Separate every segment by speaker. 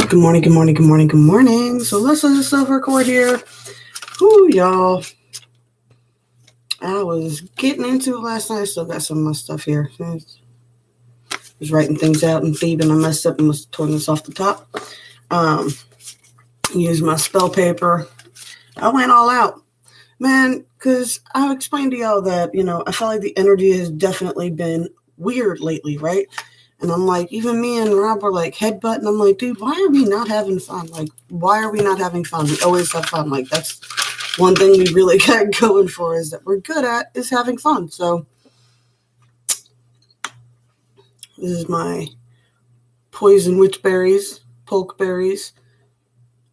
Speaker 1: Good morning, good morning, good morning, good morning. So let's just record here. Whoo, y'all. I was getting into it last night. I still got some of my stuff here. I was writing things out and thieving. I messed up and was torn this off the top. Used my spell paper. I went all out. Man, because I've explained to y'all that, I felt like the energy has definitely been weird lately, right? And I'm like, even me and Rob were like headbutting. I'm like, dude, why are we not having fun? Like, why are we not having fun? We always have fun. Like, that's one thing we really got going for is that we're good at is having fun. So this is my poison witchberries, pokeberries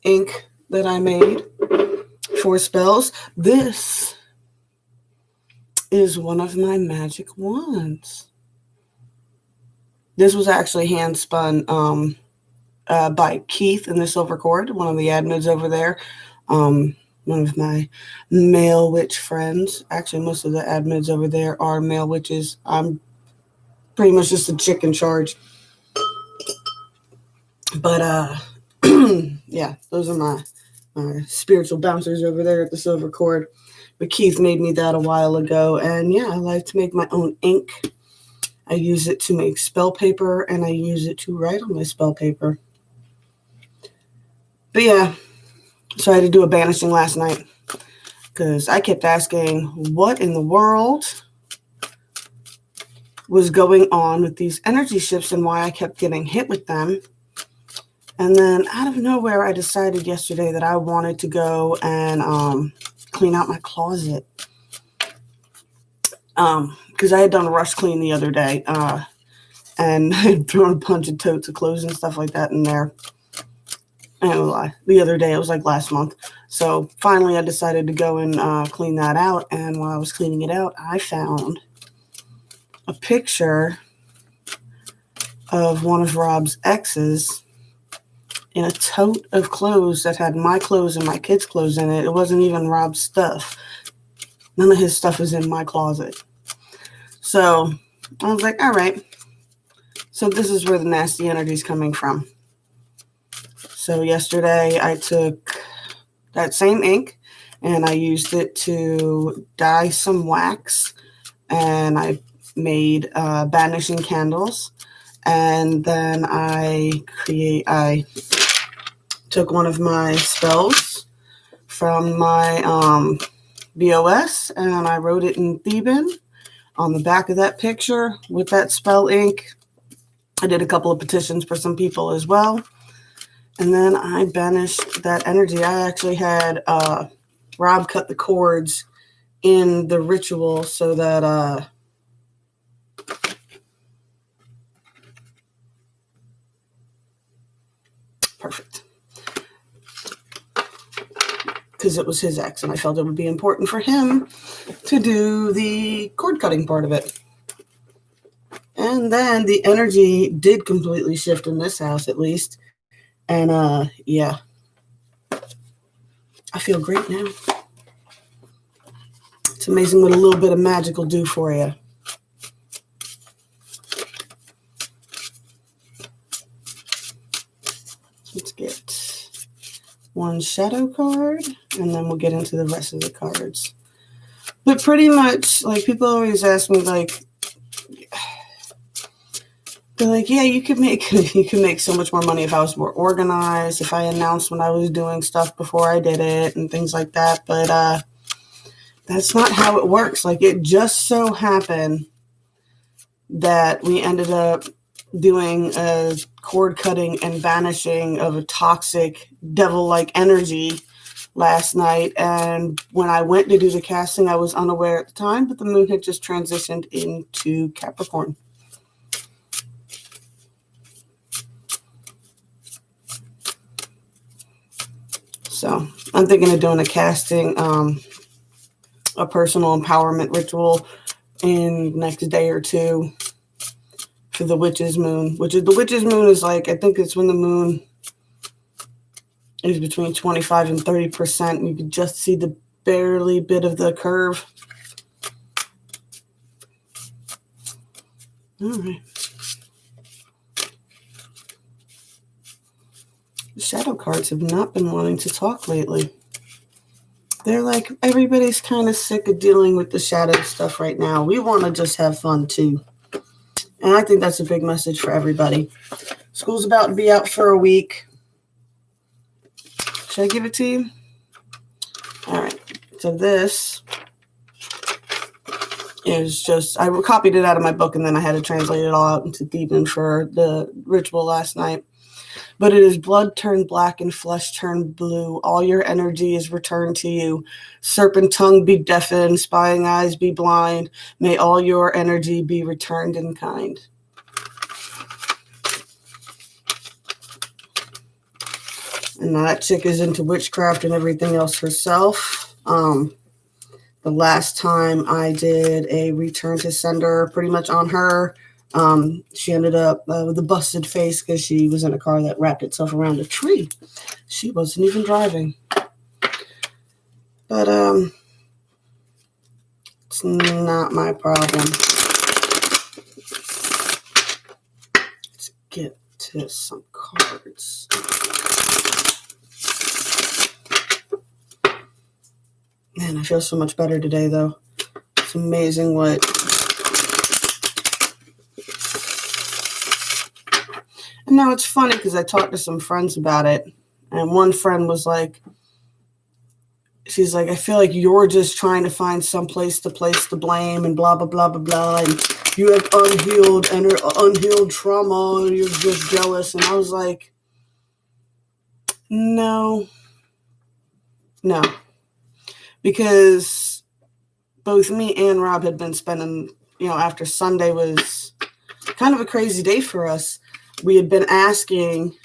Speaker 1: ink that I made for spells. This is one of my magic wands. This was actually hand spun by Keith in the Silver Cord, one of the admins over there. One of my male witch friends. Actually, most of the admins over there are male witches. I'm pretty much just a chick in charge. But yeah, those are my spiritual bouncers over there at the Silver Cord. But Keith made me that a while ago, and yeah, I like to make my own ink. I use it to make spell paper, and I use it to write on my spell paper. But yeah, so I had to do a banishing last night because I kept asking what in the world was going on with these energy shifts and why I kept getting hit with them. And then out of nowhere, I decided yesterday that I wanted to go and clean out my closet. Because I had done a rush clean the other day, and I had thrown a bunch of totes of clothes and stuff like that in there. I don't lie. The other day, it was like last month. So finally, I decided to go and clean that out. And while I was cleaning it out, I found a picture of one of Rob's exes in a tote of clothes that had my clothes and my kids' clothes in it. It wasn't even Rob's stuff. None of his stuff was in my closet. So I was like, all right. So this is where the nasty energy is coming from. So yesterday I took that same ink and I used it to dye some wax, and I made banishing candles. And then I took one of my spells from my BOS and I wrote it in Theban on the back of that picture with that spell ink. I did a couple of petitions for some people as well. And then I banished that energy. I actually had Rob cut the cords in the ritual so that perfect. Because it was his ex, and I felt it would be important for him to do the cord cutting part of it. And then the energy did completely shift in this house, at least. And yeah, I feel great now. It's amazing what a little bit of magic will do for you. Let's get one shadow card, and then we'll get into the rest of the cards. But pretty much, like, people always ask me, like, they're like, yeah, you could make so much more money if I was more organized, if I announced when I was doing stuff before I did it and things like that. But that's not how it works. Like, it just so happened that we ended up doing a cord cutting and banishing of a toxic devil-like energy last night. And when I went to do the casting, I was unaware at the time, but the moon had just transitioned into Capricorn. So I'm thinking of doing a casting, a personal empowerment ritual in next day or two for the witch's moon, the witch's moon is like, I think it's when the moon is between 25 and 30%. You can just see the barely bit of the curve. All right. The shadow cards have not been wanting to talk lately. They're like, everybody's kind of sick of dealing with the shadow stuff right now. We want to just have fun too. And I think that's a big message for everybody. School's about to be out for a week. Should I give it to you? All right. So this is just, I copied it out of my book and then I had to translate it all out into Theban for the ritual last night. But it is blood turned black and flesh turned blue. All your energy is returned to you. Serpent tongue be deafened, spying eyes be blind. May all your energy be returned in kind. And that chick is into witchcraft and everything else herself. The last time I did a return to sender pretty much on her, she ended up with a busted face because she was in a car that wrapped itself around a tree. She wasn't even driving. But it's not my problem. Let's get to some cards. Man, I feel so much better today, though. It's amazing what... And now it's funny because I talked to some friends about it, and one friend was like, she's like, I feel like you're just trying to find some place to blame and blah, blah, blah, blah, blah, and you have unhealed trauma, you're just jealous. And I was like, no. Because both me and Rob had been spending, after Sunday was kind of a crazy day for us, we had been asking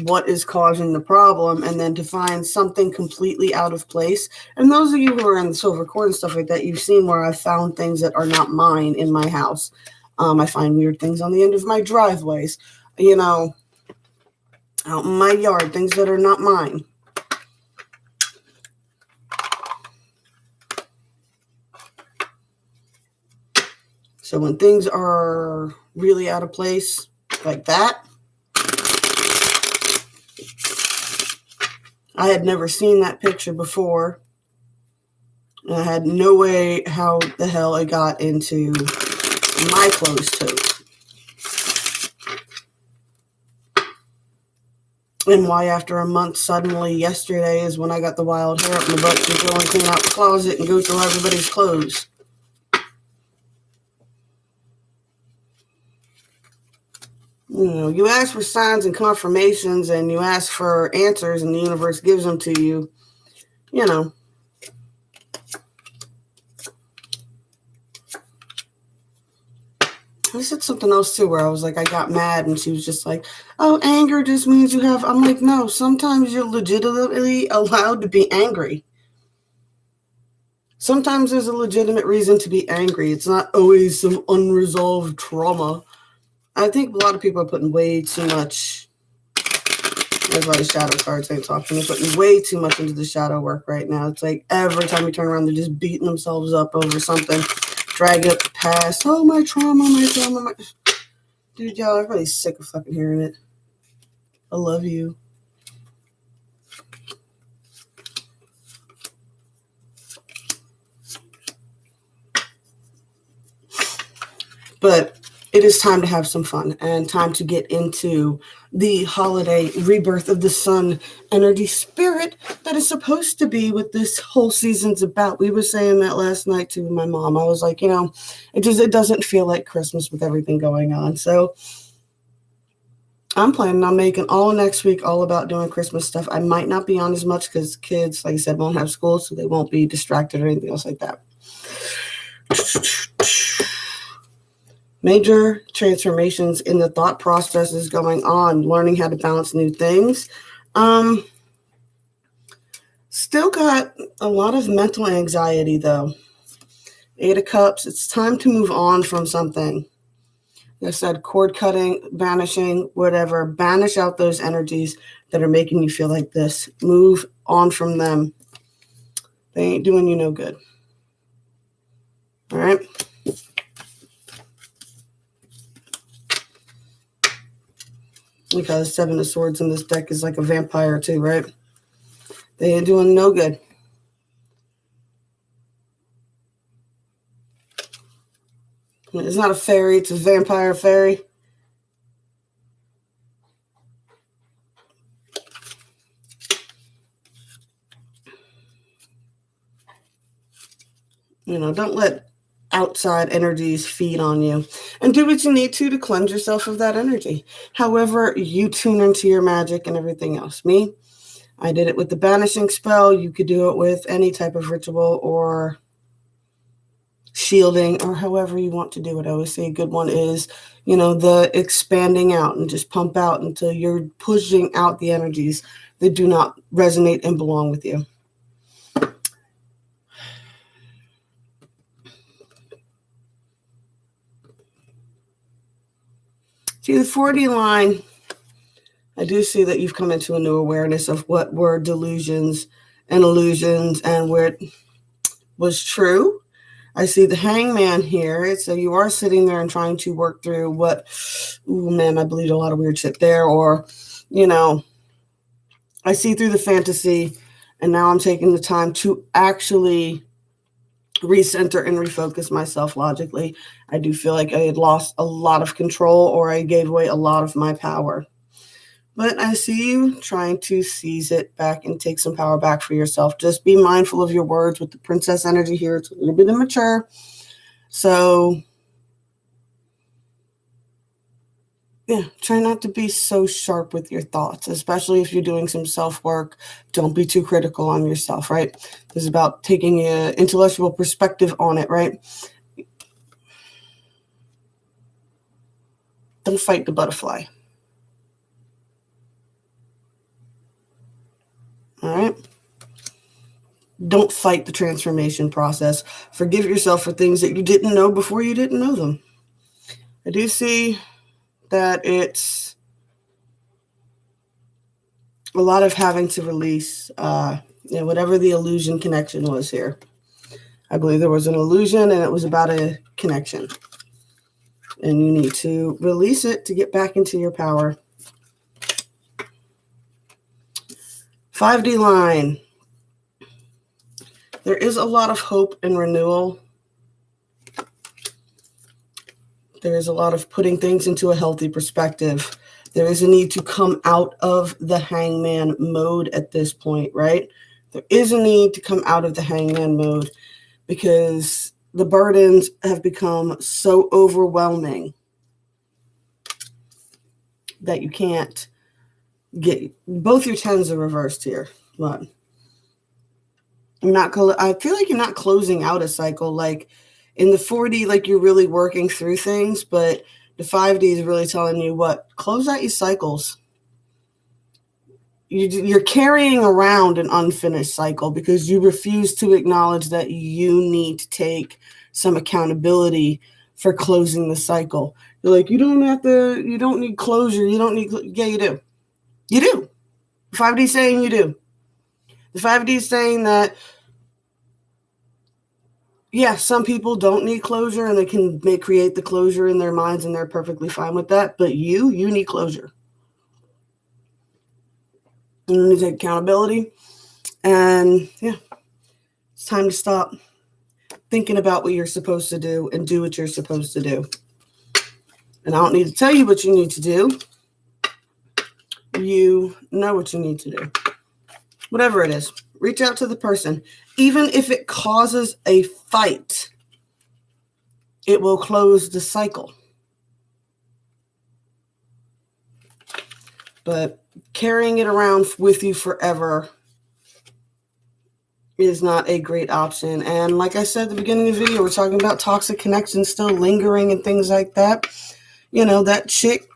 Speaker 1: what is causing the problem and then to find something completely out of place. And those of you who are in the silver cord and stuff like that, you've seen where I've found things that are not mine in my house. I find weird things on the end of my driveways, out in my yard, things that are not mine. So when things are really out of place like that, I had never seen that picture before. And I had no way how the hell it got into my clothes tote. And why after a month, suddenly yesterday is when I got the wild hair up my butt to go and clean out the closet and go through everybody's clothes. You ask for signs and confirmations and you ask for answers and the universe gives them to you, I said something else too where I was like, I got mad and she was just like, oh, anger just means you have, I'm like, no, sometimes you're legitimately allowed to be angry. Sometimes there's a legitimate reason to be angry. It's not always some unresolved trauma. I think a lot of people are putting way too much. That's why the shadow cards ain't talking. They're putting way too much into the shadow work right now. It's like every time you turn around, they're just beating themselves up over something, dragging up the past. Oh, my trauma. Dude, y'all, everybody's sick of fucking hearing it. I love you. But it is time to have some fun and time to get into the holiday rebirth of the sun energy spirit that is supposed to be what this whole season's about. We were saying that last night to my mom. I was like, it doesn't feel like Christmas with everything going on. So I'm planning on making all next week all about doing Christmas stuff. I might not be on as much because kids, like I said, won't have school, so they won't be distracted or anything else like that. Major transformations in the thought processes going on, learning how to balance new things. Still got a lot of mental anxiety, though. 8 of Cups, it's time to move on from something. Like I said, cord cutting, banishing, whatever. Banish out those energies that are making you feel like this. Move on from them. They ain't doing you no good. All right? Because Seven of Swords in this deck is like a vampire too, right? They ain't doing no good. It's not a fairy, it's a vampire fairy. Don't let outside energies feed on you, and do what you need to cleanse yourself of that energy. However, you tune into your magic and everything else. I did it with the banishing spell. You could do it with any type of ritual or shielding, or however you want to do it. I always say a good one is, the expanding out, and just pump out until you're pushing out the energies that do not resonate and belong with you. See, the 4D line, I do see that you've come into a new awareness of what were delusions and illusions and where it was true. I see the hangman here. So you are sitting there and trying to work through what, ooh, man, I believe a lot of weird shit there. Or, I see through the fantasy, and now I'm taking the time to actually recenter and refocus myself logically. I do feel like I had lost a lot of control, or I gave away a lot of my power. But I see you trying to seize it back and take some power back for yourself. Just be mindful of your words with the princess energy here. It's a little bit immature. So, yeah, try not to be so sharp with your thoughts, especially if you're doing some self-work. Don't be too critical on yourself, right? This is about taking an intellectual perspective on it, right? Don't fight the butterfly. All right? Don't fight the transformation process. Forgive yourself for things that you didn't know before you didn't know them. I do see that it's a lot of having to release, whatever the illusion connection was here. I believe there was an illusion and it was about a connection. And you need to release it to get back into your power. 5D line. There is a lot of hope and renewal. There is a lot of putting things into a healthy perspective. There is a need to come out of the hangman mode at this point, right? There is a need to come out of the hangman mode because the burdens have become so overwhelming that you can't get both your 10s are reversed here. But I feel like you're not closing out a cycle. Like in the 4D, like you're really working through things, but the 5D is really telling you close out your cycles. You're carrying around an unfinished cycle because you refuse to acknowledge that you need to take some accountability for closing the cycle. You're like, you don't need closure. Yeah, you do. You do. The 5D is saying you do. The 5D is saying that, yeah, some people don't need closure and they create the closure in their minds and they're perfectly fine with that. But you need closure. You need to take accountability. And yeah, it's time to stop thinking about what you're supposed to do and do what you're supposed to do. And I don't need to tell you what you need to do. You know what you need to do. Whatever it is, reach out to the person. Even if it causes a fight, it will close the cycle. But carrying it around with you forever is not a great option. And like I said at the beginning of the video, we're talking about toxic connections still lingering and things like that. That chick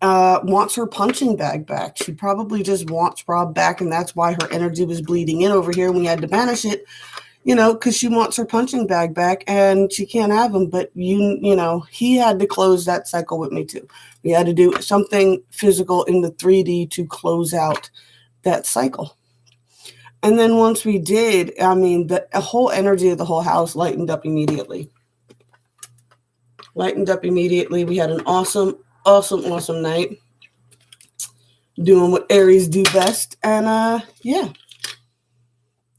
Speaker 1: wants her punching bag back. She probably just wants Rob back, and that's why her energy was bleeding in over here when we had to banish it, because she wants her punching bag back, and she can't have him. But he had to close that cycle with me too. We had to do something physical in the 3D to close out that cycle. And then once we did, the whole energy of the whole house lightened up immediately. We had an awesome awesome night. Doing what Aries do best. And yeah,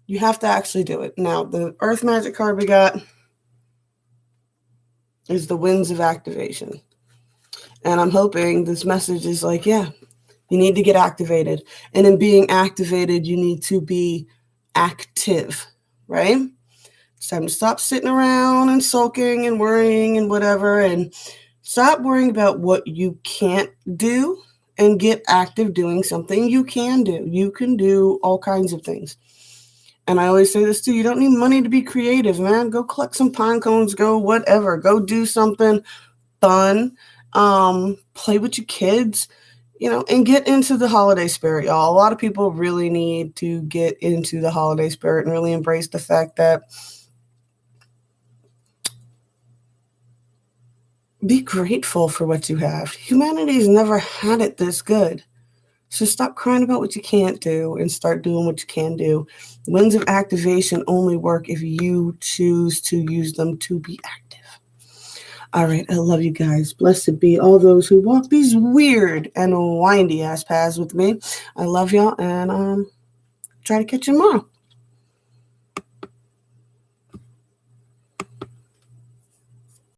Speaker 1: you have to actually do it. Now, the Earth Magic card we got is the Winds of Activation. And I'm hoping this message is like, yeah, you need to get activated. And in being activated, you need to be active, right? It's time to stop sitting around and sulking and worrying and whatever, and stop worrying about what you can't do and get active doing something you can do. You can do all kinds of things. And I always say this too, you don't need money to be creative, man. Go collect some pine cones, go whatever. Go do something fun. Play with your kids, and get into the holiday spirit, y'all. A lot of people really need to get into the holiday spirit and really embrace the fact that be grateful for what you have. Humanity's never had it this good. So stop crying about what you can't do and start doing what you can do. Winds of activation only work if you choose to use them to be active. All right, I love you guys. Blessed be all those who walk these weird and windy ass paths with me. I love y'all, and try to catch you tomorrow.